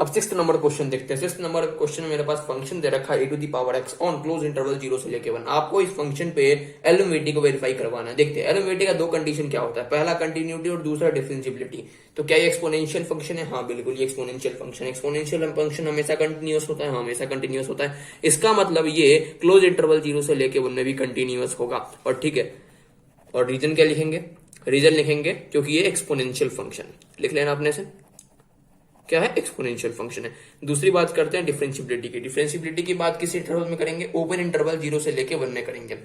अब sixth number question देखते हैं। सिक्स्थ नंबर क्वेश्चन में मेरे पास फंक्शन दे रखा है a to the power x on close interval 0 से लेके 1। आपको इस फंक्शन पे एलएमवीटी को वेरीफाई करवाना है। देखते हैं एलएमवीटी का दो कंडीशन क्या होता है, पहला कंटिन्यूटी और दूसरा डिफरेंशिएबिलिटी। तो क्या ये एक्सपोनेंशियल फंक्शन है? हाँ बिल्कुल, ये एक्सपोनेंशियल फंक्शन है। एक्सपोनेंशियल फंक्शन हमेशा कंटिन्यूअस होता है, हाँ हमेशा कंटिन्यूअस होता है। इसका मतलब ये क्लोज इंटरवल 0 से लेके 1 में भी कंटिन्यूअस होगा। और ठीक है, और रीजन क्या लिखेंगे? रीजन लिखेंगे क्योंकि ये एक्सपोनेंशियल फंक्शन लिख लेना अपने से, क्या है? एक्सपोनेंशियल फंक्शन है। दूसरी बात करते हैं डिफरेंशिएबिलिटी की। डिफरेंशिएबिलिटी की बात किस इंटरवल में करेंगे? ओपन इंटरवल 0 से लेके 1 में करेंगे।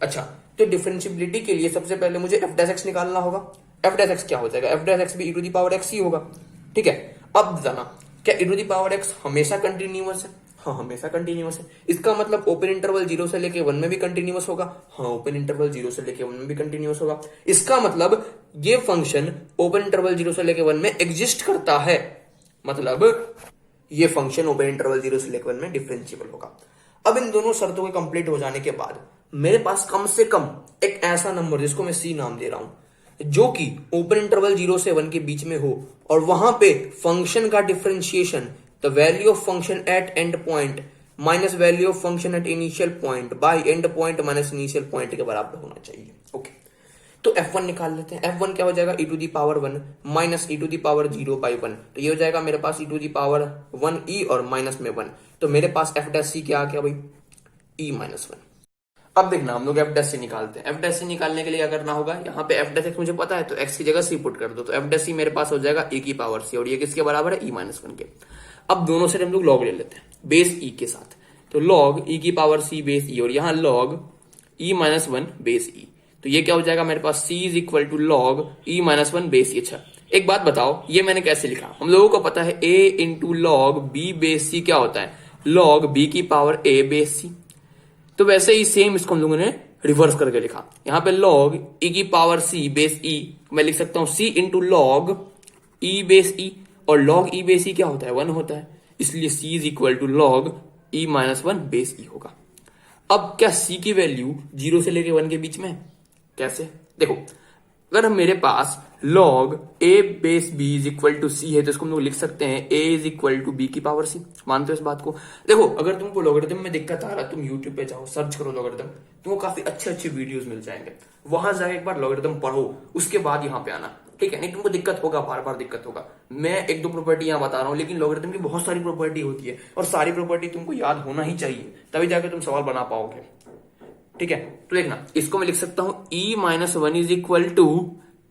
अच्छा, तो डिफरेंशिएबिलिटी के लिए सबसे पहले मुझे एफ डैश एक्स निकालना होगा। एफ डैश एक्स क्या हो जाएगा? एफ डैश एक्स भी ई टू दी पावर एक्स ही होगा। ठीक है, अब बताना क्या ई टू दी पावर एक्स हमेशा कंटिन्यूअस है? हाँ हमेशा कंटिन्यूअस है। इसका मतलब ओपन इंटरवल 0 से लेके 1 में भी कंटिन्यूअस होगा। हाँ ओपन इंटरवल 0 से लेके 1 में भी कंटिन्यूअस होगा। इसका मतलब ये फंक्शन ओपन इंटरवल 0 से लेके 1 में एग्जिस्ट करता है, मतलब ये फंक्शन ओपन इंटरवल 0 से लेकर 1 में डिफरेंशिएबल होगा। अब इन दोनों शर्तों के कंप्लीट हो जाने के बाद मेरे पास कम से कम एक ऐसा नंबर जिसको मैं सी नाम दे रहा हूं जो कि ओपन इंटरवल 0 से 1 के बीच में हो और वहां पे फंक्शन का differentiation the value of function at end point minus value of function at initial point by and point minus initial point के बराबर होना चाहिए। ओके, तो F1 निकाल लेते हैं। F1 क्या हो जाएगा? e to the power 1 minus e to the power 0 by 1। तो ये हो जाएगा मेरे पास e to the power 1 e और माइनस में 1। तो मेरे पास F डैश सी क्या आ गया भाई? e minus 1। अब देखना हम लोग F डैश सी निकालते हैं। F डैश सी निकालने के लिए क्या करना होगा? यहाँ पे F डैश एक्स मुझे पता है तो x की जगह c पुट कर दो। तो F डैश सी मेरे पास हो जाएगा e की पावर c और ये किसके बराबर है? e माइनस 1 के। अब दोनों से हम लोग लॉग ले लेते हैं बेस e के साथ। तो लॉग e की पावर c बेस e और यहाँ log e minus 1 base e। तो ये क्या हो जाएगा मेरे पास? c is equal to log e minus 1 base e। अच्छा एक बात बताओ, ये मैंने कैसे लिखा? हम लोगों को पता है a into log b base c क्या होता है? लॉग b की पावर a बेस c। तो वैसे ही सेम इसको हम लोगों ने रिवर्स करके लिखा। यहां पे लॉग e की पावर c बेस e मैं लिख सकता हूं c into log e base e और लॉग e बेस e क्या होता है? 1 होता है, इसलिए c is equal to log e minus 1 base e होगा। अब क्या c की वैल्यू 0 से लेके 1 के बीच में है? कैसे? देखो, अगर हम मेरे पास log a base b is equal to c है तो इसको हम लोग लिख सकते हैं a is equal to b की पावर c। मानते हो इस बात को? देखो, अगर तुमको लॉगरिथम में दिक्कत आ रहा है तुम यूट्यूब पे जाओ, सर्च करो लॉगरिथम, तुमको काफी अच्छे अच्छे वीडियोस मिल जाएंगे। वहां जाके एक बार लॉगरिथम पढ़ो, उसके बाद यहाँ पे आना, ठीक है? नहीं तुमको दिक्कत होगा, बार बार दिक्कत होगा। मैं एक दो प्रॉपर्टी यहाँ बता रहा हूँ, लेकिन लॉगरिथम की बहुत सारी प्रॉपर्टी होती है और सारी प्रॉपर्टी तुमको याद होना ही चाहिए, तभी जाके तुम सवाल बना पाओगे। ठीक है, तो देखना, इसको मैं लिख सकता हूं e minus 1 is equal to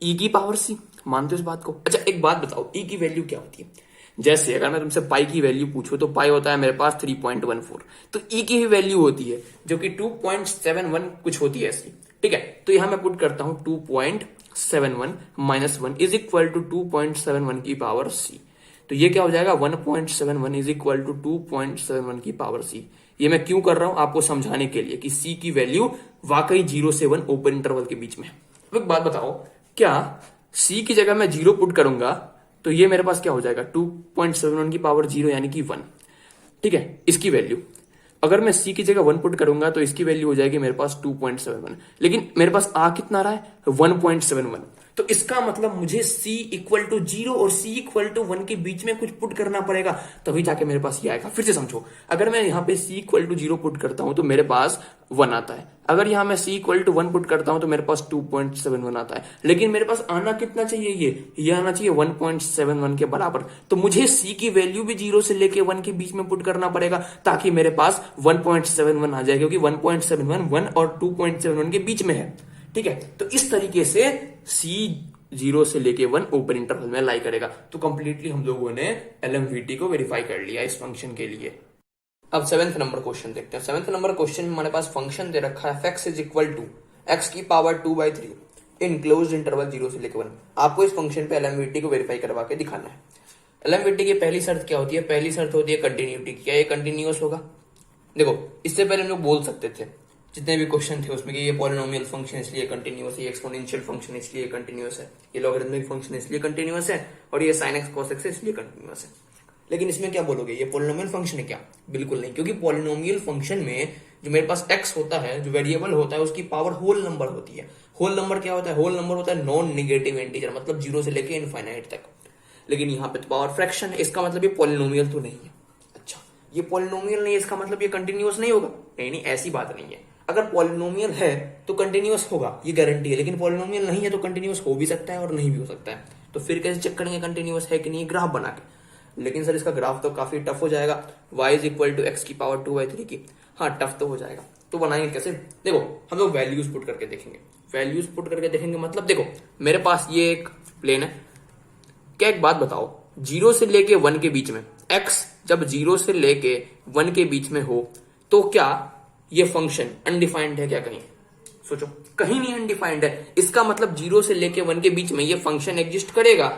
e की पावर c। मानते हो इस बात को? अच्छा एक बात बताओ, e की वैल्यू क्या होती है? जैसे अगर मैं तुमसे पाई की वैल्यू पूछूं तो पाई होता है मेरे पास 3.14, तो e की ही वैल्यू होती है जो कि 2.71 कुछ होती है ऐसी। ठीक है, तो यहां मैं पुट करता हूं 2.71 माइनस 1 इज इक्वल टू 2.71 की पावर c। तो ये क्या हो जाएगा? 1.71 इज इक्वल टू 2.71 की पावर c। ये मैं क्यों कर रहा हूं? आपको समझाने के लिए कि c की वैल्यू वाकई 0 से 1 ओपन इंटरवल के बीच में है। अब एक बात बताओ, क्या c की जगह मैं 0 पुट करूंगा तो ये मेरे पास क्या हो जाएगा? 2.71 की पावर 0 यानी कि 1। ठीक है, इसकी वैल्यू अगर मैं c की जगह 1 पुट करूंगा तो इसकी वैल्यू हो जाएगी मेरे पास 2.71, लेकिन मेरे पास आ कितना रहा है? 1.71। तो इसका मतलब मुझे c इक्वल टू 0 और c इक्वल टू 1 के बीच में कुछ पुट करना पड़ेगा, तभी जाके मेरे पास ये आएगा। फिर से समझो, अगर मैं यहाँ पे c इक्वल टू 0 पुट करता हूं तो मेरे पास 1 आता है। अगर यहाँ मैं c इक्वल टू 1 पुट करता हूं तो मेरे पास 2.71 आता है, लेकिन मेरे पास आना कितना चाहिए? ये आना चाहिए 1.71 के बराबर। तो मुझे c की वैल्यू भी 0 से लेके 1 के बीच में पुट करना पड़ेगा ताकि मेरे पास 1.71 आ जाए, क्योंकि 1.71 1 और 2.71 के बीच में है। ठीक है, तो इस तरीके से c 0 से लेके 1 ओपन इंटरवल में लाई करेगा। तो कंप्लीटली हम लोगों ने एलएमवीटी को वेरीफाई कर लिया इस फंक्शन के लिए। अब 7th नंबर क्वेश्चन देखते हैं। 7th नंबर क्वेश्चन में हमारे पास फंक्शन दे रखा है f(x) is equal to x की पावर 2/3 इन क्लोज्ड इंटरवल 0 से लेकर 1। आपको इस फंक्शन पे एलएमवीटी को वेरीफाई करवा के दिखाना है। एलएमवीटी की पहली शर्त क्या होती है? पहली शर्त होती है कंटिन्यूटी। क्या ये कंटिन्यूअस होगा? देखो, इससे पहले हम लोग बोल सकते थे जितने भी क्वेश्चन थे उसमें कि ये पॉलिनोमियल फंक्शन इसलिए कंटिन्यूअस है, ये एक्सपोनेंशियल फंक्शन इसलिए कंटिन्यूअस है, ये लॉगरिथमिक फंक्शन इसलिए कंटिन्यूअस है और ये sin x cos x इसलिए कंटिन्यूअस है। लेकिन इसमें क्या बोलोगे? ये पॉलिनोमियल फंक्शन है क्या? बिल्कुल नहीं, क्योंकि पॉलिनोमियल फंक्शन में जो मेरे पास x होता है, जो वेरिएबल होता है, उसकी पावर होल नंबर होती है। होल नंबर क्या होता है? होल नंबर होता है नॉन निगेटिव इंटीजर, मतलब 0 से लेके इनफाइनाइट तक। लेकिन यहाँ पे तो पावर फ्रैक्शन है, इसका मतलब ये पॉलिनोमियल तो नहीं है। अच्छा, ये पॉलिनोमियल नहीं है, इसका मतलब ये कंटिन्यूअस नहीं होगा? नहीं नहीं, ऐसी बात नहीं है। अगर पॉलिनोमियल है तो कंटिन्यूअस होगा, ये गारंटी है, लेकिन पॉलिनोमियल नहीं है तो कंटिन्यूअस हो भी सकता है और नहीं भी हो सकता है। तो फिर कैसे चेक करेंगे कंटिन्यूअस है कि नहीं? ग्राफ बना के। लेकिन सर इसका ग्राफ तो काफी टफ हो जाएगा, y is equal to x की पावर 2/3 की। हाँ टफ तो हो जाएगा, तो बनाएंगे कैसे? देखो हम लोग वैल्यूज पुट करके देखेंगे। वैल्यूज पुट करके देखेंगे मतलब देखो मेरे पास ये एक प्लेन है। क्या एक बात बताओ, 0 से लेके 1 के बीच में x जब 0 से लेके 1 के बीच में हो तो क्या ये फंक्शन अनडिफाइंड है क्या? कहीं सोचो, कहीं नहीं अनडिफाइंड है। इसका मतलब 0 से लेके 1 के बीच में ये फंक्शन एग्जिस्ट करेगा।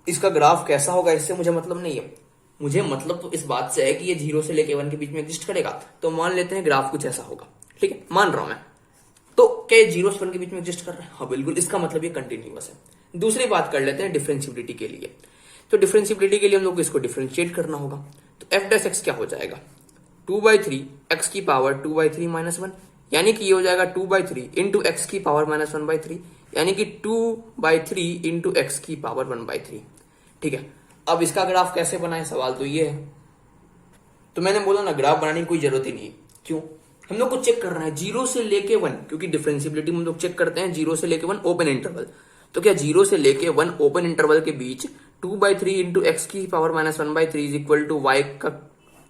इसका ग्राफ कैसा होगा इससे मुझे मतलब नहीं है, मुझे मतलब तो इस बात से है कि ये 0 से लेके 1 के बीच में एग्जिस्ट करेगा। तो मान लेते हैं ग्राफ कुछ ऐसा होगा, ठीक है, मान रहा हूं मैं। तो क्या 0 से 1 के बीच में एग्जिस्ट कर रहा है? हाँ बिल्कुल, इसका मतलब ये कंटिन्यूअस है। दूसरी बात कर लेते हैं डिफरेंशिएबिलिटी के लिए। तो डिफरेंशिएबिलिटी के लिए हम लोग इसको डिफरेंशिएट करना होगा। तो f डैश x क्या हो जाएगा? 2/3 x की पावर 2/3 - 1, यानी कि ये हो जाएगा 2/3 इंटू एक्स की पावर -1/3, यानी कि 2/3 इंटू एक्स की पावर 1/3। ठीक है, अब इसका ग्राफ कैसे बनाए, सवाल तो ये है। तो मैंने बोला ना, ग्राफ बनाने की कोई जरूरत ही नहीं है। क्यों? हम लोग को चेक करना है 0 से लेके 1, क्योंकि डिफरेंशिएबिलिटी में हम लोग चेक करते हैं 0 से लेके 1 ओपन इंटरवल। तो क्या 0 से लेके 1 ओपन इंटरवल के बीच 2/3 इंटू एक्स की power -1/3 is equal to y का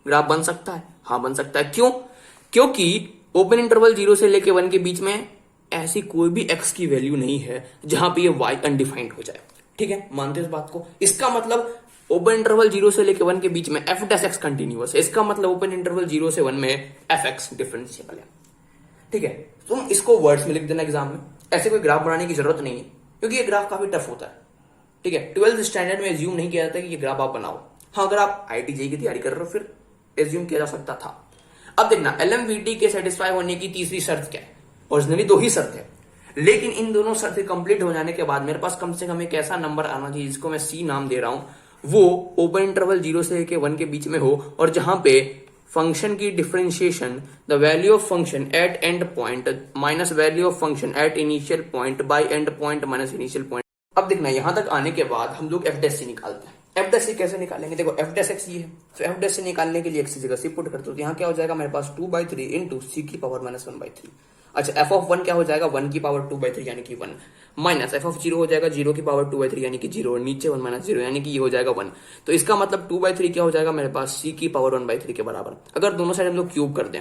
ग्राफ बन सकता है? हाँ बन सकता है। क्यों? क्योंकि ओपन इंटरवल 0 से लेके 1 के बीच में ऐसी कोई भी x की वैल्यू नहीं है जहां पे ये y अनडिफाइंड हो जाए। ठीक है, मानते हो इस बात को? इसका मतलब ओपन इंटरवल 0 से लेके 1 के बीच में f डैश x कंटिन्यूअस है। इसका मतलब ओपन इंटरवल 0 से 1 में fx डिफरेंशिएबल है। ठीक है, तुम इसको वर्ड्स में लिख देना एग्जाम में, ऐसे कोई ग्राफ बनाने की जरूरत नहीं है, क्योंकि ये ग्राफ काफी टफ होता है। ठीक है, 12th स्टैंडर्ड में एज्यूम नहीं किया जाता कि ये ग्राफ आप बनाओ। हाँ, अगर आप IIT JEE की तैयारी कर रहे हो फिर एज्यूम किया जा सकता था। अब देखना, LMVT के सेटिस्फाई होने की तीसरी शर्त क्या है? ओरिजिनली 2 ही शर्त है, लेकिन इन दोनों शर्तें कंप्लीट हो जाने के बाद मेरे पास कम से कम एक ऐसा नंबर आना चाहिए जिसको मैं C नाम दे रहा हूं, वो ओपन इंटरवल 0 से लेके 1 के बीच में हो, और जहां पे फंक्शन की differentiation the value of function at end point minus value of function at initial point by and point minus initial point. अब देखना, यहां तक आने के बाद हम लोग f डैश से निकालते हैं। f डैश से कैसे निकालेंगे? देखो f डैश x ये है, तो f डैश से निकालने के लिए x की जगह c पुट करते हो, तो यहाँ क्या हो जाएगा मेरे पास 2/3 इंटू c की पावर -1/3। अच्छा, f ऑफ 1 क्या हो जाएगा? 1 की पावर 2/3 यानी कि 1, माइनस f ऑफ 0 हो जाएगा 0 की पावर 2/3 यानी कि 0, नीचे 1 - 0 यानी कि ये हो जाएगा 1। तो इसका मतलब 2/3 क्या हो जाएगा मेरे पास? c की पावर 1/3 के बराबर। अगर दोनों साइड हम लोग क्यूब कर दें,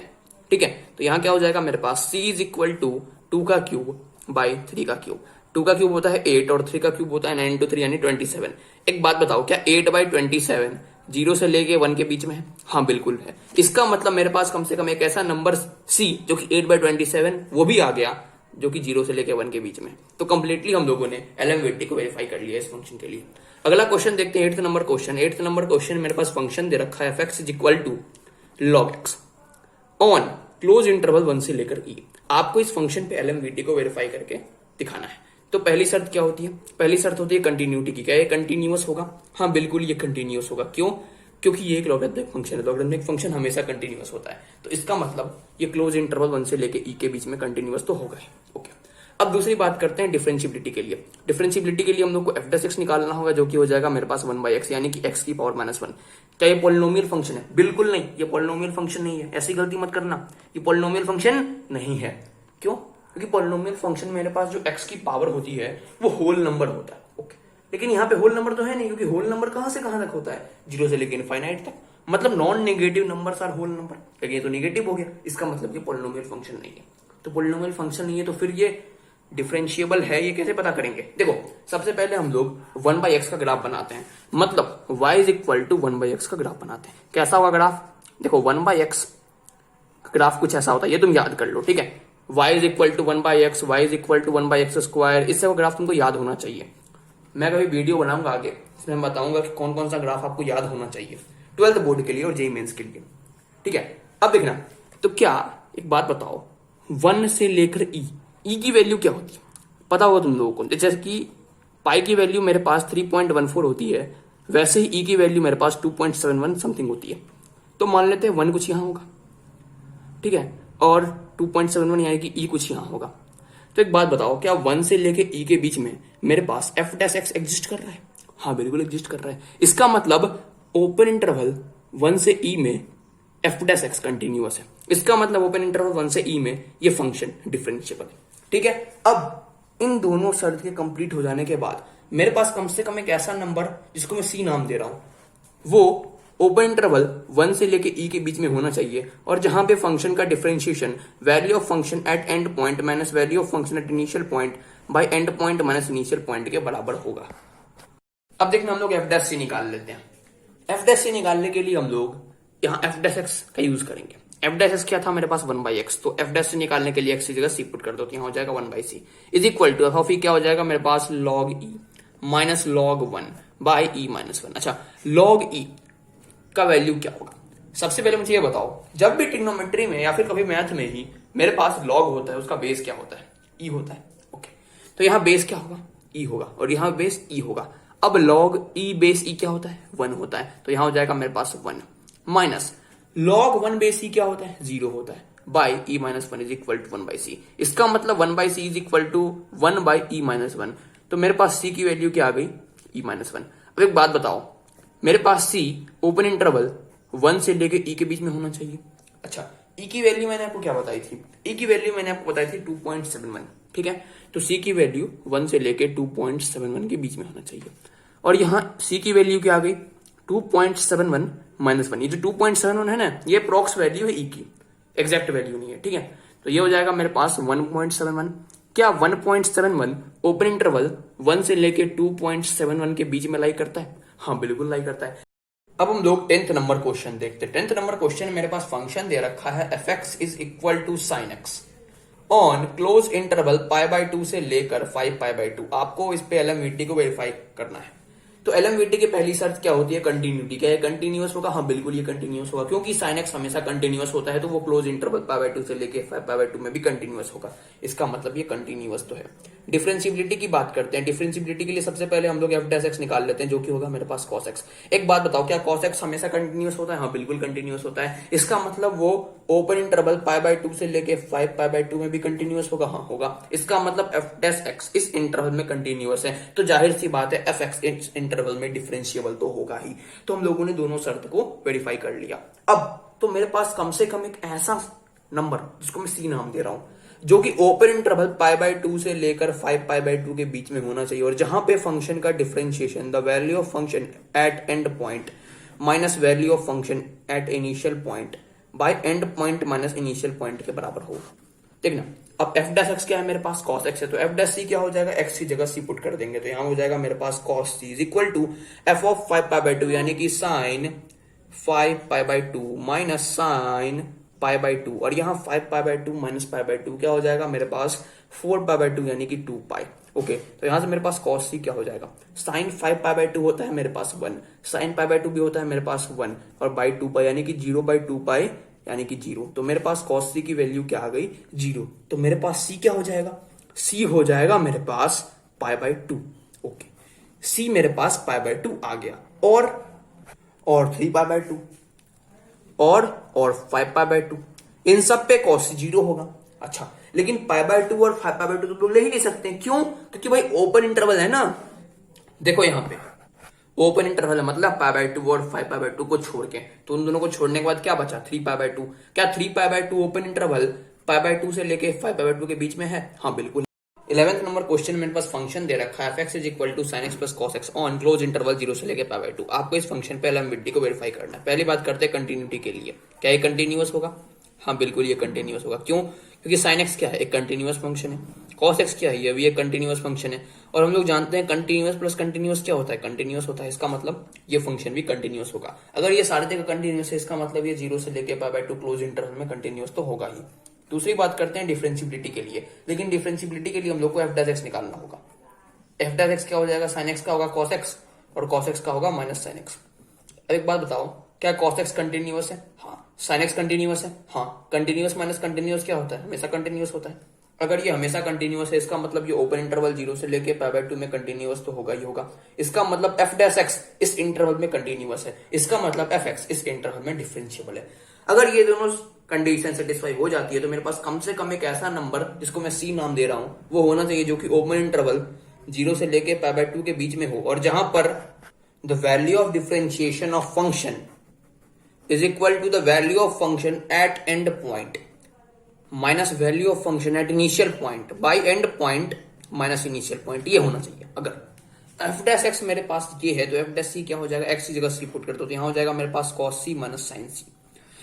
ठीक है, तो यहाँ क्या हो जाएगा मेरे पास? c इज इक्वल टू 2 का क्यूब बाई 3 का क्यूब। 2 का क्यूब होता है 8 और 3 का क्यूब होता है 9 into 3 यानी 27। एक बात बताओ, क्या 8/27 0 से लेके 1 के बीच में है? हाँ बिल्कुल है। इसका मतलब मेरे पास कम से कम एक ऐसा नंबर C जो कि 8/27 वो भी आ गया, जो कि 0 से लेके 1 के बीच में। तो कंप्लीटली हम लोगों ने LMVT को वेरीफाई कर लिया इस फंक्शन के लिए। अगला क्वेश्चन देखते हैं, 8th number question. 8th number question मेरे पास फंक्शन दे रखा है f(x) is equal to log x on close interval 1 से लेकर e। आपको इस फंक्शन पे LMVT को वेरीफाई करके दिखाना है। तो पहली शर्त क्या होती है? पहली शर्त होती है कंटिन्यूटी की। क्या ये कंटिन्यूअस होगा? हाँ बिल्कुल ये कंटिन्यूअस होगा। क्यों? क्योंकि ये एक लॉगरिथमिक फंक्शन है, लॉगरिथमिक फंक्शन हमेशा कंटिन्यूअस होता है। तो इसका मतलब ये क्लोज इंटरवल 1 से लेके e के बीच में कंटिन्यूअस तो होगा ही। ओके, अब दूसरी बात करते हैं डिफरेंशिएबिलिटी के लिए। डिफरेंशिएबिलिटी के लिए हम लोग को f डैश x निकालना होगा, जो कि हो जाएगा मेरे पास 1/x यानी कि x की पावर -1। क्या ये पॉलिनोमियल फंक्शन है? बिल्कुल नहीं, ये पॉलिनोमियल फंक्शन नहीं है। ऐसी गलती मत करना, ये पॉलिनोमियल फंक्शन नहीं है। क्यों? क्योंकि पॉलिनोमियल फंक्शन में मेरे पास जो x की पावर होती है वो होल नंबर होता है। ओके, लेकिन यहाँ पे होल नंबर तो है नहीं, क्योंकि होल नंबर कहां से कहां तक होता है? 0 से लेकर इनफाइनाइट तक। मतलब non negative numbers are whole number, लेकिन ये तो नेगेटिव हो गया। इसका मतलब ये पॉलिनोमियल फंक्शन नहीं है। तो पॉलिनोमियल फंक्शन नहीं है तो फिर ये डिफरेंशिएबल है, ये कैसे पता करेंगे? देखो, सबसे पहले हम लोग 1/x का ग्राफ बनाते हैं, मतलब y is equal to 1/x का ग्राफ बनाते हैं। कैसा होगा ग्राफ? देखो 1/x का ग्राफ कुछ ऐसा होता है, ये तुम याद कर लो। ठीक है, y is equal to 1/x, y is equal to 1/x square. इससे वो ग्राफ तुमको याद होना चाहिए। मैं कभी वीडियो बनाऊंगा आगे, इसमें मैं बताऊंगा कि कौन कौन सा ग्राफ आपको याद होना चाहिए 12th बोर्ड के लिए और JEE मेंस के लिए। ठीक है, अब देखना, तो क्या एक बात बताओ, 1 से लेकर ई की वैल्यू क्या होती है? पता होगा तुम लोगों को। जैसे कि पाई की वैल्यू मेरे पास 3.14 होती है, वैसे ही ई की वैल्यू मेरे पास 2.71 समथिंग होती है। तो मान लेते हैं 1 कुछ यहां होगा, ठीक है, और 2.71 यानी कि ई कुछ यहां होगा। तो एक बात बताओ, क्या 1 से लेके ई के बीच में मेरे पास f डैश x एग्जिस्ट कर रहा है? हाँ बिल्कुल एग्जिस्ट कर रहा है। इसका मतलब ओपन इंटरवल 1 से ई में एफ डैश एक्स कंटिन्यूअस है। इसका मतलब ओपन इंटरवल 1 से ई में ये फंक्शन डिफरेंशिएबल है। ठीक है, अब इन दोनों शर्त के कंप्लीट हो जाने के बाद मेरे पास कम से कम एक ऐसा नंबर जिसको मैं सी नाम दे रहा हूं वो ओपन इंटरवल 1 से लेके ई के बीच में होना चाहिए, और जहां पे फंक्शन का differentiation value of function at end point minus value of function at initial point by and point minus initial point के बराबर होगा। अब देखना हम लोग एफ डैश सी निकाल लेते हैं। एफ डैश सी निकालने के लिए हम लोग यहाँ एफ डैश एक्स का यूज करेंगे। एफ डैश एक्स क्या था मेरे पास 1/x, तो एफ डैश सी निकालने के लिए एक्स की जगह सी पुट कर दो, तो यहाँ हो जाएगा 1/c is equal to f of e क्या हो जाएगा मेरे पास log e minus log 1 by e minus 1। अच्छा, log e का वैल्यू क्या होगा? सबसे पहले मुझे ये बताओ, जब भी ट्रिग्नोमेट्री में या फिर कभी मैथ में ही मेरे पास log होता है उसका बेस क्या होता है? e होता है। ओके, तो यहाँ बेस क्या होगा? e होगा, और यहाँ बेस e होगा। अब log e बेस e क्या होता है? 1 होता है, तो यहाँ हो जाएगा मेरे पास 1 माइनस log 1 बेस e क्या होता है? 0 होता है, by e minus 1 is equal to 1/c। इसका मतलब 1/c is equal to 1 by e minus 1। तो मेरे पास c की वैल्यू क्या आ गई? e minus 1। अब एक बात बताओ, मेरे पास c ओपन इंटरवल 1 से लेके e के बीच में होना चाहिए। अच्छा, e की वैल्यू मैंने आपको क्या बताई थी? e की वैल्यू मैंने आपको बताई थी 2.71। ठीक है, तो c की वैल्यू 1 से लेके 2.71 के बीच में होना चाहिए, और यहाँ c की वैल्यू क्या आ गई? 2.71 माइनस 1। ये जो 2.71 है ना, ये अप्रॉक्स वैल्यू है e की, एग्जैक्ट वैल्यू नहीं है। ठीक है, तो ये हो जाएगा मेरे पास 1.71। क्या 1.71 ओपन इंटरवल 1 से लेके 2.71 के बीच में लाई करता है? हाँ बिल्कुल लाई करता है। अब हम लोग 10th नंबर क्वेश्चन देखते हैं। 10th नंबर क्वेश्चन में मेरे पास फंक्शन दे रखा है f x is equal to sine x on close interval π/2 से लेकर 5π/2। आपको इस पे एलएमवीटी को वेरीफाई करना है। तो एलएमवीटी की पहली शर्त क्या होती है? कंटिन्यूटी। क्या ये कंटिन्यूअस होगा? हाँ बिल्कुल ये कंटिन्यूअस होगा, क्योंकि साइन एक्स हमेशा कंटिन्यूअस होता है, तो वो क्लोज इंटरवल π/2 से लेके 5π/2 में भी कंटिन्यूअस होगा। इसका मतलब ये कंटिन्यूअस तो है। डिफरेंशिएबिलिटी की बात करते हैं। डिफरेंशिएबिलिटी के लिए सबसे पहले हम लोग एफ डैश एक्स निकाल लेते हैं, जो कि होगा मेरे पास cos x। एक बात बताओ, क्या cos x हमेशा कंटिन्यूअस होता है? हाँ बिल्कुल कंटिन्यूअस होता है। इसका मतलब वो ओपन इंटरवल π/2 से लेके 5π/2 में भी कंटिन्यूअस होगा? हाँ होगा। इसका मतलब एफ डैश एक्स इस इंटरवल में कंटिन्यूअस है, तो जाहिर सी बात है एफ एक्स इस इंटरवल में डिफरेंशिएबल तो होगा ही। तो हम लोगों ने दोनों शर्त को वेरीफाई कर लिया। अब तो मेरे पास कम से कम एक ऐसा नंबर जिसको मैं सी नाम दे रहा हूं, जो कि ओपन इंटरवल π/2 से लेकर 5π/2 के बीच में होना चाहिए, और जहां पे फंक्शन का differentiation the value of function at end point minus value of function at initial point by and point minus initial point के बराबर हो। देखना, अब एफ डैश एक्स क्या है मेरे पास? cos x है, तो एफ डैश सी क्या हो जाएगा? x की जगह c पुट कर देंगे, तो यहां हो जाएगा मेरे पास cos c is equal to f of 5π/2 यानी कि साइन 5π/2 माइनस साइन π/2, और यहाँ 5π/2 माइनस π/2 क्या हो जाएगा मेरे पास? 4π/2 यानी कि 2π। ओके, तो यहां से मेरे पास cos c क्या हो जाएगा? साइन 5π/2 होता है मेरे पास 1, साइन π/2 भी होता है मेरे पास 1, और बाई 2π यानी कि 0/2π यानी कि 0। तो मेरे पास cos c की वैल्यू क्या आ गई? 0। तो मेरे पास c क्या हो जाएगा? c हो जाएगा मेरे पास π/2। ओके, c मेरे पास π/2 आ गया, और 3π/2 और 5π/2, इन सब पे cos c 0 होगा। अच्छा, लेकिन π/2 और 5π/2 तो लोग ले ही नहीं सकते। क्यों? क्योंकि भाई ओपन इंटरवल है ना। देखो यहाँ पे ओपन इंटरवल है, मतलब π/2 और 5π/2 को छोड़ के, तो उन दोनों को छोड़ने के बाद क्या बचा? 3π/2। क्या 3π/2 ओपन इंटरवल π/2 से लेके 5π/2 के बीच में है? हाँ बिल्कुल। 11th नंबर क्वेश्चन में मेरे पास फंक्शन दे रखा है f(x) is equal to sin x plus cos x on close interval 0 से लेके π/2। आपको इस फंक्शन पे एलएमवीटी को वेरीफाई करना है। पहली बात करते हैं कंटिन्यूटी के लिए। क्या ये कंटिन्यूअस होगा? हाँ बिल्कुल ये कंटिन्यूअस होगा। क्यों? क्योंकि sin x क्या है? एक कंटिन्यूअस फंक्शन है। cos x क्या है? ये भी एक कंटिन्यूअस फंक्शन है, और हम लोग जानते हैं कंटिन्यूअस प्लस कंटिन्यूअस क्या होता है? कंटिन्यूअस होता है। इसका मतलब ये फंक्शन भी कंटिन्यूअस होगा। अगर ये सारे जगह कंटिन्यूअस है, इसका मतलब ये 0 से लेके π/2 क्लोज इंटरवल में कंटिन्यूअस तो होगा ही। दूसरी बात करते हैं डिफरेंशिएबिलिटी के लिए। लेकिन डिफरेंशिएबिलिटी के लिए हम लोग को एफ डैश एक्स निकालना होगा। एफ डैश एक्स क्या हो जाएगा? साइन एक्स का होगा cos x, और cos x का होगा माइनस साइन एक्स। अब एक बात बताओ, क्या cos x कंटिन्यूअस है? हाँ। साइन एक्स कंटिन्यूअस है? हाँ। कंटिन्यूअस माइनस कंटिन्यूअस क्या होता है? हमेशा कंटिन्यूअस होता है। अगर ये हमेशा कंटिन्यूअस है, इसका मतलब ये ओपन इंटरवल 0 से लेके π/2 में कंटिन्यूअस तो होगा ही होगा। इसका मतलब एफ डैश एक्स इस इंटरवल में कंटिन्यूअस है। इसका मतलब एफ एक्स इस इंटरवल में डिफरेंशिएबल है। अगर ये दोनों कंडीशन सेटिस्फाई हो जाती है, तो मेरे पास कम से कम एक ऐसा नंबर जिसको मैं सी नाम दे रहा हूं वो होना चाहिए, जो कि ओपन इंटरवल 0 से लेके π/2 के बीच में हो, और जहां पर the value of differentiation of function is equal to the value of function at end point minus value of function at initial point by end point minus initial point, ये होना चाहिए। अगर एफ डैश एक्स मेरे पास ये है तो F dash C क्या हो जाएगा, एक्स की जगह सी पुट करते हो तो यहां हो जाएगा मेरे पास cos c minus sine c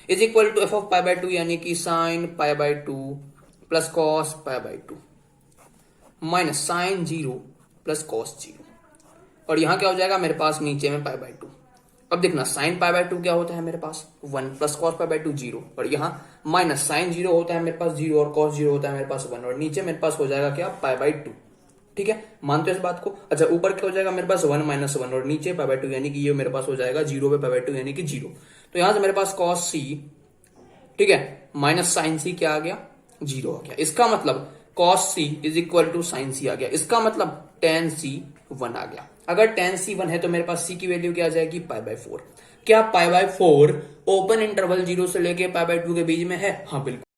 is equal to f of pi by two, यानी कि sine pi by two plus cos pi by two minus sine zero plus cos zero, और यहां क्या हो जाएगा मेरे पास नीचे में पाई बाय टू। अब देखना साइन पाई बाय टू क्या होता है मेरे पास 1 plus cos pi by to 0, और यहाँ माइनस साइन 0 होता है मेरे पास 0 और कॉस 0 होता है मेरे पास 1, और नीचे मेरे पास हो जाएगा क्या पाई बाय टू। ठीक है, मानते हो इस बात को। अच्छा ऊपर क्या हो जाएगा मेरे पास 1 माइनस 1 और नीचे पाई बाय टू, यानी कि ये मेरे पास हो जाएगा 0 पे पाई बाय टू यानी कि 0। तो यहां से मेरे पास कॉस सी, ठीक है, माइनस साइन सी क्या आ गया 0 आ गया। इसका मतलब cos c is equal to sine c आ गया। इसका मतलब टेन सी 1 आ गया। अगर टेन सी 1 है तो मेरे पास सी की वैल्यू क्या आ जाएगी पाई बाय 4। क्या पाई बाय 4 ओपन इंटरवल 0 से लेके पाई बाय 2 के बीच में है? हाँ बिल्कुल।